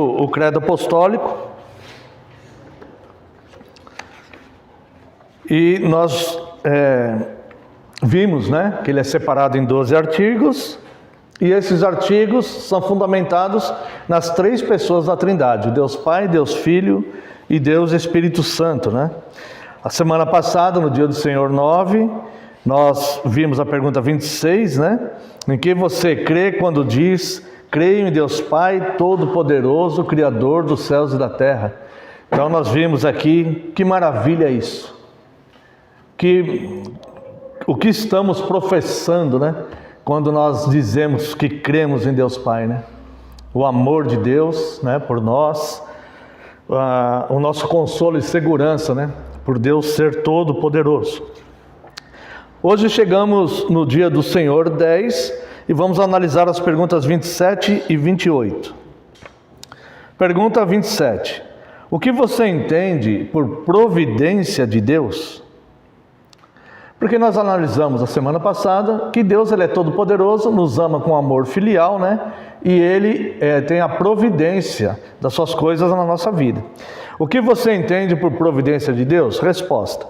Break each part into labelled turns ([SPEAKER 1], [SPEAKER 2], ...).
[SPEAKER 1] O credo apostólico, e nós vimos, né, que ele é separado em 12 artigos, e esses artigos são fundamentados nas 3 pessoas da Trindade: Deus Pai, Deus Filho e Deus Espírito Santo, né? A semana passada, no dia do Senhor 9, nós vimos a pergunta 26, né? Em que você crê quando diz: creio em Deus Pai Todo-Poderoso, Criador dos céus e da terra. Então nós vimos aqui, que maravilha é isso. O que estamos professando, né? Quando nós dizemos que cremos em Deus Pai, né? O amor de Deus, né, por nós, o nosso consolo e segurança, né? Por Deus ser todo-poderoso. Hoje chegamos no dia do Senhor 10 e vamos analisar as perguntas 27 e 28. Pergunta 27. O que você entende por providência de Deus? Porque nós analisamos a semana passada que Deus, ele é todo poderoso, nos ama com amor filial, né? E ele tem a providência das suas coisas na nossa vida. O que você entende por providência de Deus? Resposta: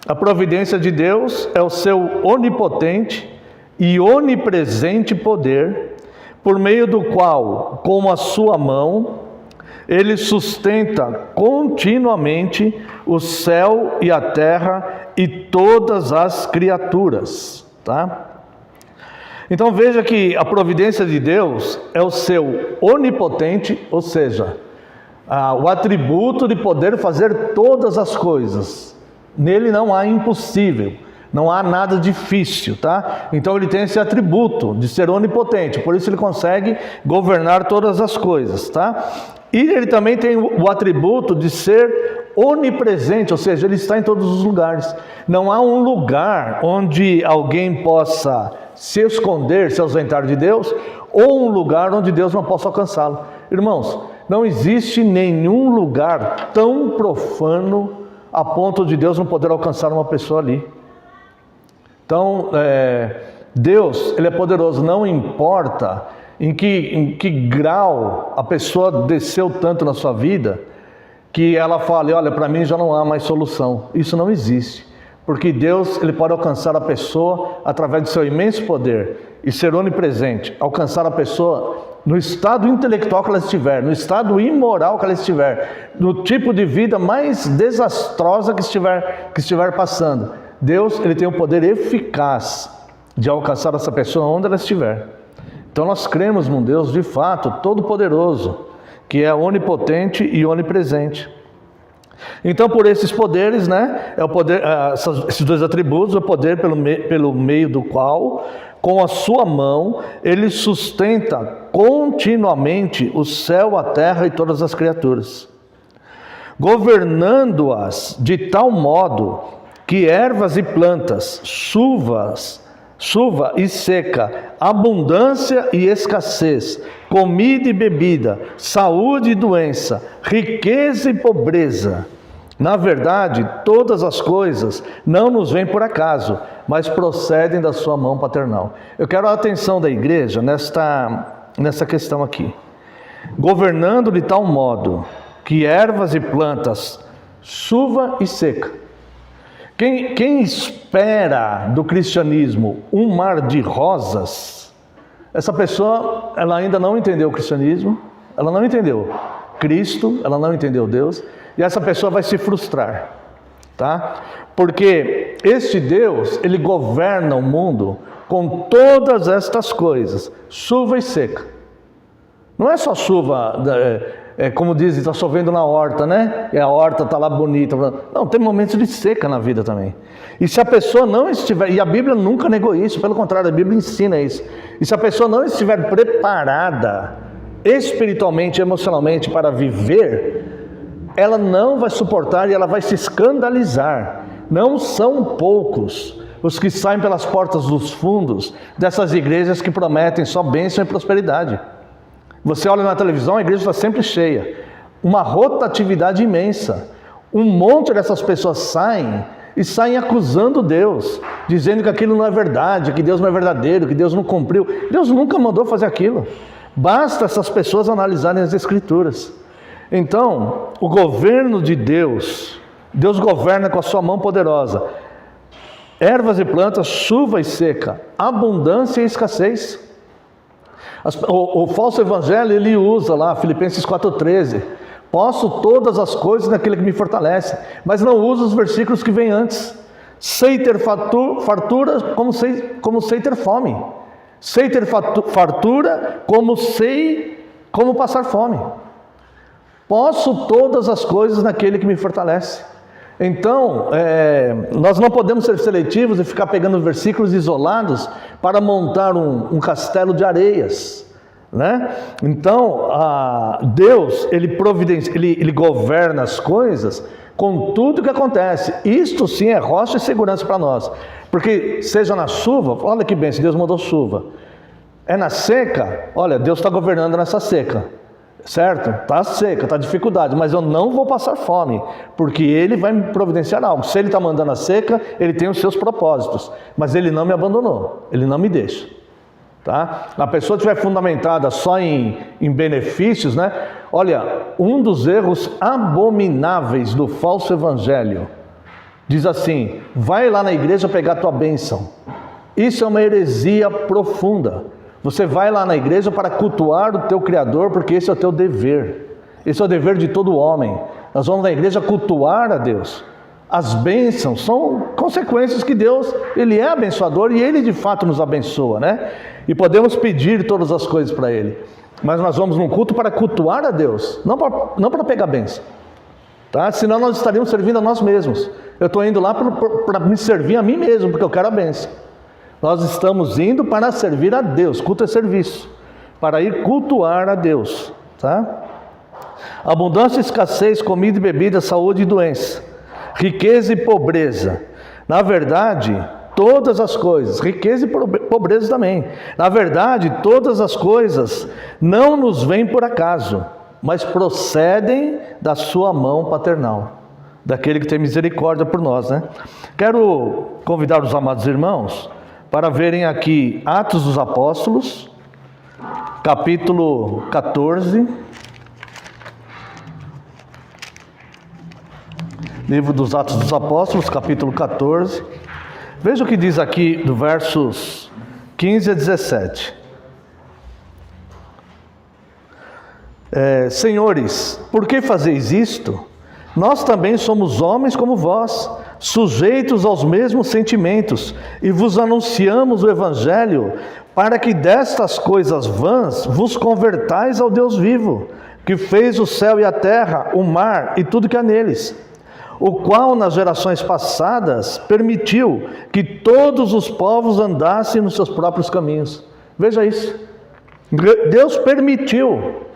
[SPEAKER 1] a providência de Deus é o seu onipotente e onipresente poder, por meio do qual, com a sua mão, ele sustenta continuamente o céu e a terra e todas as criaturas, tá? Então veja que a providência de Deus é o seu onipotente, ou seja, o atributo de poder fazer todas as coisas. Nele não há impossível, não há nada difícil, tá? Então ele tem esse atributo de ser onipotente, por isso ele consegue governar todas as coisas, tá? E ele também tem o atributo de ser onipresente, ou seja, ele está em todos os lugares. Não há um lugar onde alguém possa se esconder, se ausentar de Deus, ou um lugar onde Deus não possa alcançá-lo. Irmãos, não existe nenhum lugar tão profano a ponto de Deus não poder alcançar uma pessoa ali. Então, Deus, ele é poderoso, não importa em que grau a pessoa desceu tanto na sua vida, que ela fale: olha, para mim já não há mais solução. Isso não existe, porque Deus, ele pode alcançar a pessoa através do seu imenso poder e ser onipresente, alcançar a pessoa no estado intelectual que ela estiver, no estado imoral que ela estiver, no tipo de vida mais desastrosa que estiver passando. Deus, ele tem o poder eficaz de alcançar essa pessoa onde ela estiver. Então nós cremos num Deus de fato todo-poderoso, que é onipotente e onipresente. Então, por esses poderes, né, é o poder, esses 2 atributos: o poder pelo meio do qual, com a sua mão, ele sustenta continuamente o céu, a terra e todas as criaturas, governando-as de tal modo que ervas e plantas, chuva e seca, abundância e escassez, comida e bebida, saúde e doença, riqueza e pobreza. Na verdade, todas as coisas não nos vêm por acaso, mas procedem da sua mão paternal. Eu quero a atenção da igreja nessa questão aqui. Governando de tal modo que ervas e plantas, chuva e seca. Quem espera do cristianismo um mar de rosas, essa pessoa, ela ainda não entendeu o cristianismo, ela não entendeu Cristo, ela não entendeu Deus, e essa pessoa vai se frustrar, tá? Porque este Deus, ele governa o mundo com todas estas coisas, chuva e seca. Não é só chuva, como dizem, está chovendo na horta, né? E a horta está lá bonita. Não, tem momentos de seca na vida também. E se a pessoa não estiver, e a Bíblia nunca negou isso, pelo contrário, a Bíblia ensina isso. E se a pessoa não estiver preparada espiritualmente, emocionalmente para viver, ela não vai suportar e ela vai se escandalizar. Não são poucos os que saem pelas portas dos fundos dessas igrejas que prometem só bênção e prosperidade. Você olha na televisão, a igreja está sempre cheia, uma rotatividade imensa. Um monte dessas pessoas saem acusando Deus, dizendo que aquilo não é verdade, que Deus não é verdadeiro, que Deus não cumpriu. Deus nunca mandou fazer aquilo. Basta essas pessoas analisarem as Escrituras. Então, o governo de Deus, Deus governa com a sua mão poderosa. Ervas e plantas, chuva e seca, abundância e escassez. O falso evangelho, ele usa lá, Filipenses 4,13. Posso todas as coisas naquele que me fortalece. Mas não usa os versículos que vêm antes. Sei ter fartura como sei ter fome. Sei ter fartura como sei como passar fome. Posso todas as coisas naquele que me fortalece. Então, nós não podemos ser seletivos e ficar pegando versículos isolados para montar um castelo de areias, né? Então, Deus, ele governa as coisas com tudo que acontece. Isto sim é rocha e segurança para nós. Porque seja na chuva, olha que bem, se Deus mandou chuva. É na seca, olha, Deus está governando nessa seca. Certo? Está seca, está dificuldade, mas eu não vou passar fome, porque Ele vai me providenciar algo. Se Ele está mandando a seca, Ele tem os seus propósitos, mas Ele não me abandonou, Ele não me deixa. Tá? A pessoa estiver fundamentada só em benefícios, né? Olha, um dos erros abomináveis do falso evangelho, diz assim, vai lá na igreja pegar a tua bênção. Isso é uma heresia profunda. Você vai lá na igreja para cultuar o teu Criador, porque esse é o teu dever. Esse é o dever de todo homem. Nós vamos na igreja cultuar a Deus. As bênçãos são consequências que Deus, Ele é abençoador e Ele de fato nos abençoa, né? E podemos pedir todas as coisas para Ele. Mas nós vamos num culto para cultuar a Deus, não para pegar bênção. Tá? Senão nós estaríamos servindo a nós mesmos. Eu estou indo lá para me servir a mim mesmo, porque eu quero a bênção. Nós estamos indo para servir a Deus, culto é serviço, para ir cultuar a Deus, tá? Abundância, escassez, comida e bebida, saúde e doença, riqueza e pobreza. Na verdade, todas as coisas, riqueza e pobreza também. Na verdade, todas as coisas não nos vêm por acaso, mas procedem da sua mão paternal, daquele que tem misericórdia por nós, né? Quero convidar os amados irmãos para verem aqui Atos dos Apóstolos, capítulo 14. Livro dos Atos dos Apóstolos, capítulo 14. Veja o que diz aqui do versos 15 a 17. Senhores, por que fazeis isto? Nós também somos homens como vós, sujeitos aos mesmos sentimentos, e vos anunciamos o Evangelho, para que destas coisas vãs vos convertais ao Deus vivo, que fez o céu e a terra, o mar e tudo que há neles, o qual nas gerações passadas permitiu que todos os povos andassem nos seus próprios caminhos. Veja isso, Deus permitiu.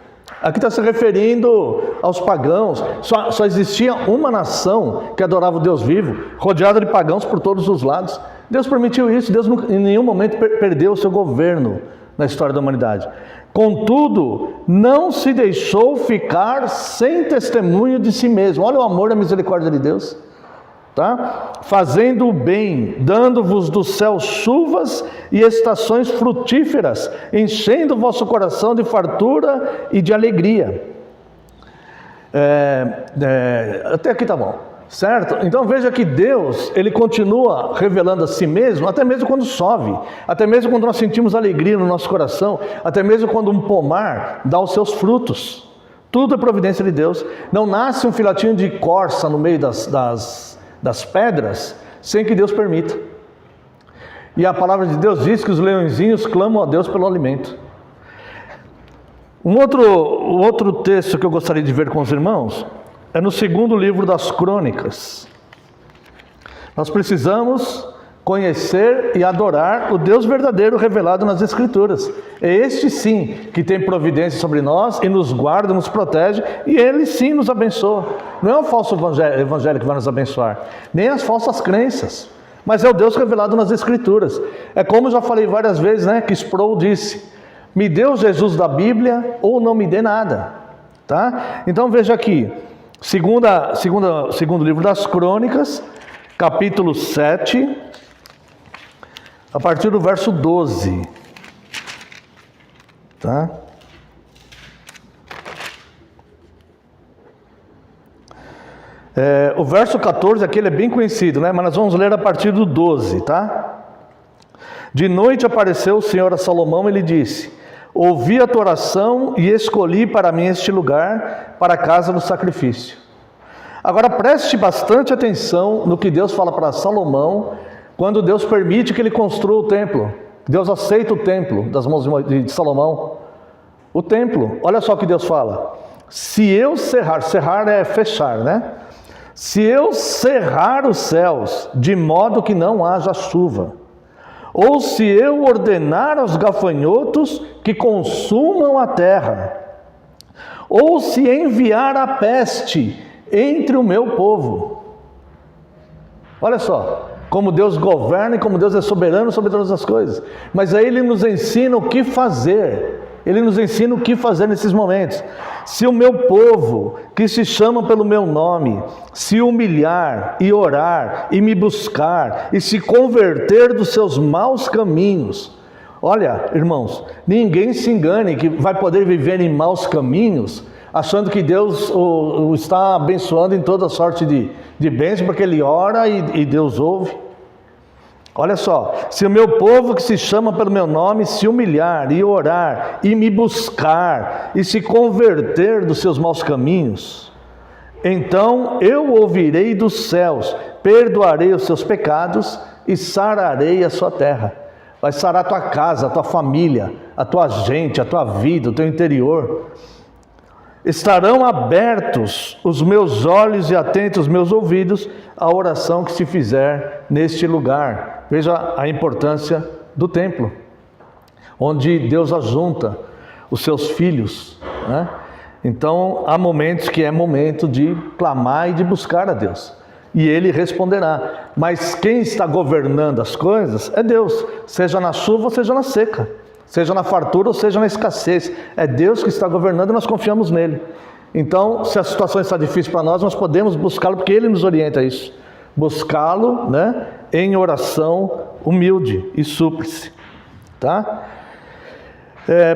[SPEAKER 1] Aqui está se referindo aos pagãos. Só existia uma nação que adorava o Deus vivo, rodeada de pagãos por todos os lados. Deus permitiu isso. Deus em nenhum momento perdeu o seu governo na história da humanidade. Contudo, não se deixou ficar sem testemunho de si mesmo. Olha o amor e a misericórdia de Deus. Tá? Fazendo o bem, dando-vos do céu chuvas e estações frutíferas, enchendo o vosso coração de fartura e de alegria. Até aqui tá bom, certo? Então veja que Deus, Ele continua revelando a si mesmo, até mesmo quando chove, até mesmo quando nós sentimos alegria no nosso coração, até mesmo quando um pomar dá os seus frutos. Tudo é providência de Deus. Não nasce um filhotinho de corça no meio das pedras, sem que Deus permita. E a palavra de Deus diz que os leõezinhos clamam a Deus pelo alimento. Um outro texto que eu gostaria de ver com os irmãos é no segundo livro das Crônicas. Nós precisamos conhecer e adorar o Deus verdadeiro revelado nas Escrituras. É este sim que tem providência sobre nós e nos guarda, nos protege, e Ele sim nos abençoa. Não é o falso evangelho que vai nos abençoar, nem as falsas crenças, mas é o Deus revelado nas Escrituras. É como eu já falei várias vezes, né, que Sproul disse: me dê o Jesus da Bíblia ou não me dê nada. Tá? Então veja aqui, segundo livro das Crônicas, capítulo 7, a partir do verso 12, tá? O verso 14 aqui ele é bem conhecido, né? Mas nós vamos ler a partir do 12, tá? De noite apareceu o Senhor a Salomão e lhe disse: ouvi a tua oração e escolhi para mim este lugar, para a casa do sacrifício. Agora preste bastante atenção no que Deus fala para Salomão, quando Deus permite que ele construa o templo. Deus aceita o templo das mãos de Salomão. O templo, olha só o que Deus fala: se eu cerrar é fechar, né? Se eu cerrar os céus, de modo que não haja chuva, ou se eu ordenar aos gafanhotos que consumam a terra, ou se enviar a peste entre o meu povo. Olha só, como Deus governa e como Deus é soberano sobre todas as coisas. Mas aí Ele nos ensina o que fazer. Ele nos ensina o que fazer nesses momentos. Se o meu povo, que se chama pelo meu nome, se humilhar e orar e me buscar e se converter dos seus maus caminhos. Olha, irmãos, ninguém se engane que vai poder viver em maus caminhos achando que Deus o está abençoando em toda sorte de bênção, porque ele ora e Deus ouve. Olha só, se o meu povo que se chama pelo meu nome se humilhar e orar e me buscar e se converter dos seus maus caminhos, então eu ouvirei dos céus, perdoarei os seus pecados e sararei a sua terra. Vai sarar a tua casa, a tua família, a tua gente, a tua vida, o teu interior. Estarão abertos os meus olhos e atentos os meus ouvidos à oração que se fizer neste lugar. Veja a importância do templo, onde Deus ajunta os seus filhos, né? Então há momentos que é momento de clamar e de buscar a Deus, e Ele responderá. Mas quem está governando as coisas é Deus, seja na chuva ou seja na seca, seja na fartura ou seja na escassez. É Deus que está governando e nós confiamos nele. Então, se a situação está difícil para nós, nós podemos buscá-lo, porque Ele nos orienta a isso. Buscá-lo, né, em oração humilde e súplice. Tá?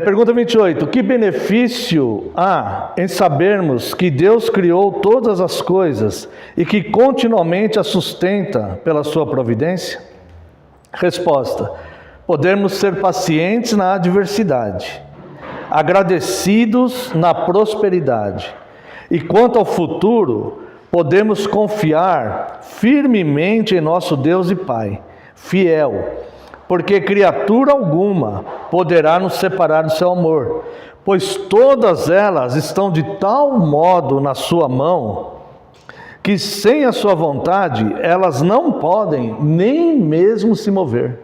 [SPEAKER 1] Pergunta 28. Que benefício há em sabermos que Deus criou todas as coisas e que continuamente as sustenta pela sua providência? Resposta: podemos ser pacientes na adversidade, agradecidos na prosperidade, e quanto ao futuro, podemos confiar firmemente em nosso Deus e Pai, fiel, porque criatura alguma poderá nos separar do seu amor, pois todas elas estão de tal modo na sua mão, que sem a sua vontade, elas não podem nem mesmo se mover.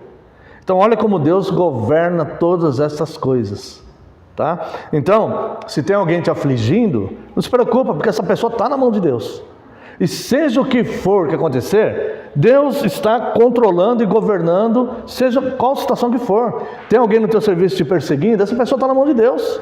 [SPEAKER 1] Então olha como Deus governa todas essas coisas. Tá? Então, se tem alguém te afligindo, não se preocupa, porque essa pessoa está na mão de Deus. E seja o que for que acontecer, Deus está controlando e governando, seja qual situação que for. Tem alguém no teu serviço te perseguindo, essa pessoa está na mão de Deus.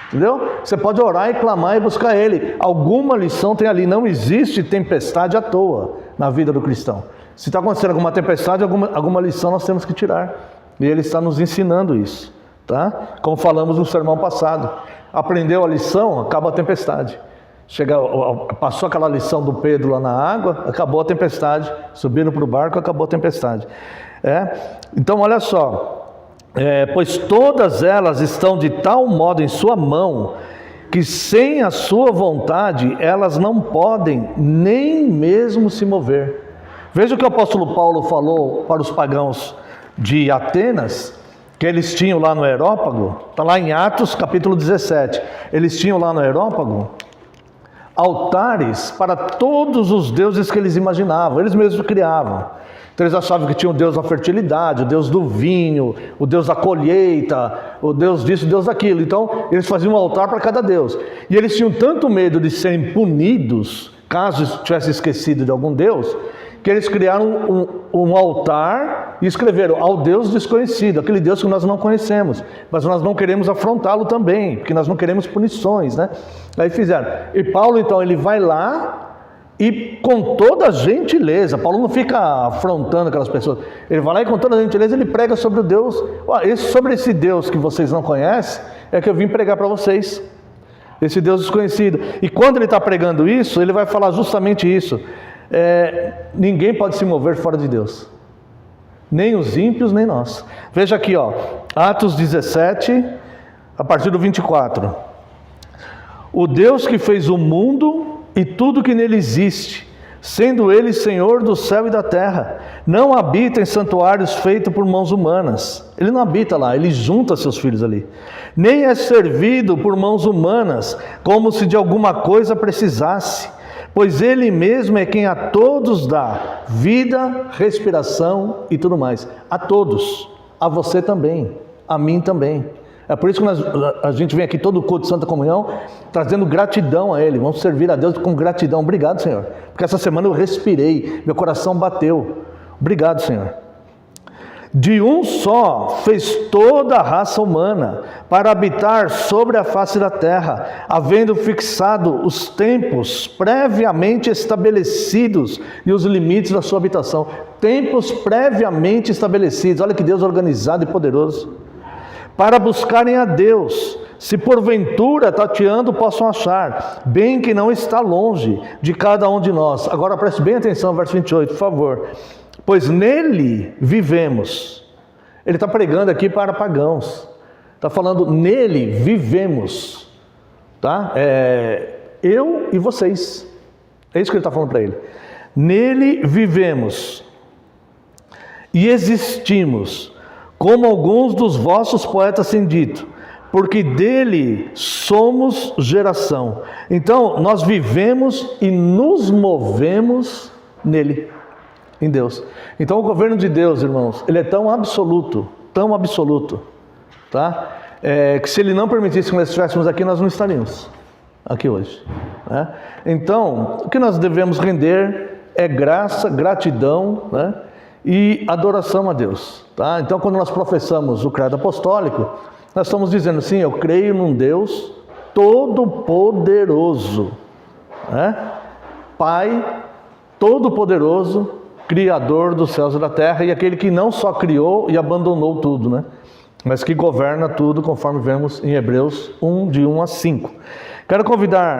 [SPEAKER 1] Entendeu? Você pode orar e clamar e buscar Ele. Alguma lição tem ali. Não existe tempestade à toa na vida do cristão. Se está acontecendo alguma tempestade, alguma lição nós temos que tirar. E Ele está nos ensinando isso. Tá? Como falamos no sermão passado. Aprendeu a lição, acaba a tempestade. Passou aquela lição do Pedro lá na água, acabou a tempestade. Subiram para o barco, acabou a tempestade. Então olha só. Pois todas elas estão de tal modo em sua mão, que sem a sua vontade elas não podem nem mesmo se mover. Veja o que o apóstolo Paulo falou para os pagãos de Atenas, que eles tinham lá no Areópago. Está lá em Atos capítulo 17. Eles tinham lá no Areópago altares para todos os deuses que eles imaginavam, eles mesmos criavam. Então eles achavam que tinha o Deus da fertilidade, o Deus do vinho, o Deus da colheita, o Deus disso, o Deus daquilo. Então eles faziam um altar para cada Deus. E eles tinham tanto medo de serem punidos, caso tivesse esquecido de algum Deus, que eles criaram um altar e escreveram ao Deus desconhecido, aquele Deus que nós não conhecemos, mas nós não queremos afrontá-lo também, porque nós não queremos punições, né? Aí fizeram. E Paulo então ele vai lá e com toda a gentileza, Paulo não fica afrontando aquelas pessoas, ele vai lá e com toda a gentileza ele prega sobre o Deus, sobre esse Deus que vocês não conhecem, é que eu vim pregar para vocês. esse Deus desconhecido. E quando ele está pregando isso, ele vai falar justamente isso. Ninguém pode se mover fora de Deus. Nem os ímpios, nem nós. Veja aqui, ó, Atos 17, a partir do 24. O Deus que fez o mundo e tudo que nele existe, sendo ele Senhor do céu e da terra, não habita em santuários feitos por mãos humanas. Ele não habita lá, ele junta seus filhos ali. Nem é servido por mãos humanas, como se de alguma coisa precisasse, pois ele mesmo é quem a todos dá vida, respiração e tudo mais. A todos, a você também, a mim também. É por isso que a gente vem aqui todo o culto de Santa Comunhão, trazendo gratidão a Ele. Vamos servir a Deus com gratidão. Obrigado, Senhor, porque essa semana eu respirei, meu coração bateu. Obrigado, Senhor. De um só fez toda a raça humana para habitar sobre a face da terra, havendo fixado os tempos previamente estabelecidos e os limites da sua habitação. Tempos previamente estabelecidos. Olha que Deus organizado e poderoso. Para buscarem a Deus, se porventura tateando possam achar, bem que não está longe de cada um de nós. Agora preste bem atenção, verso 28, por favor. Pois nele vivemos. Ele está pregando aqui para pagãos. Está falando, nele vivemos. Tá? Eu e vocês. É isso que ele está falando para ele. Nele vivemos e existimos, como alguns dos vossos poetas têm dito, porque dele somos geração. Então, nós vivemos e nos movemos nele, em Deus. Então, o governo de Deus, irmãos, ele é tão absoluto, tá? Que se ele não permitisse que nós estivéssemos aqui, nós não estaríamos aqui hoje, né? Então, o que nós devemos render é graça, gratidão, né? E adoração a Deus, tá? Então, quando nós professamos o credo apostólico, nós estamos dizendo assim: eu creio num Deus todo-poderoso, né? Pai todo-poderoso, Criador dos céus e da terra, e aquele que não só criou e abandonou tudo, né? Mas que governa tudo, conforme vemos em Hebreus 1, de 1 a 5. Quero convidar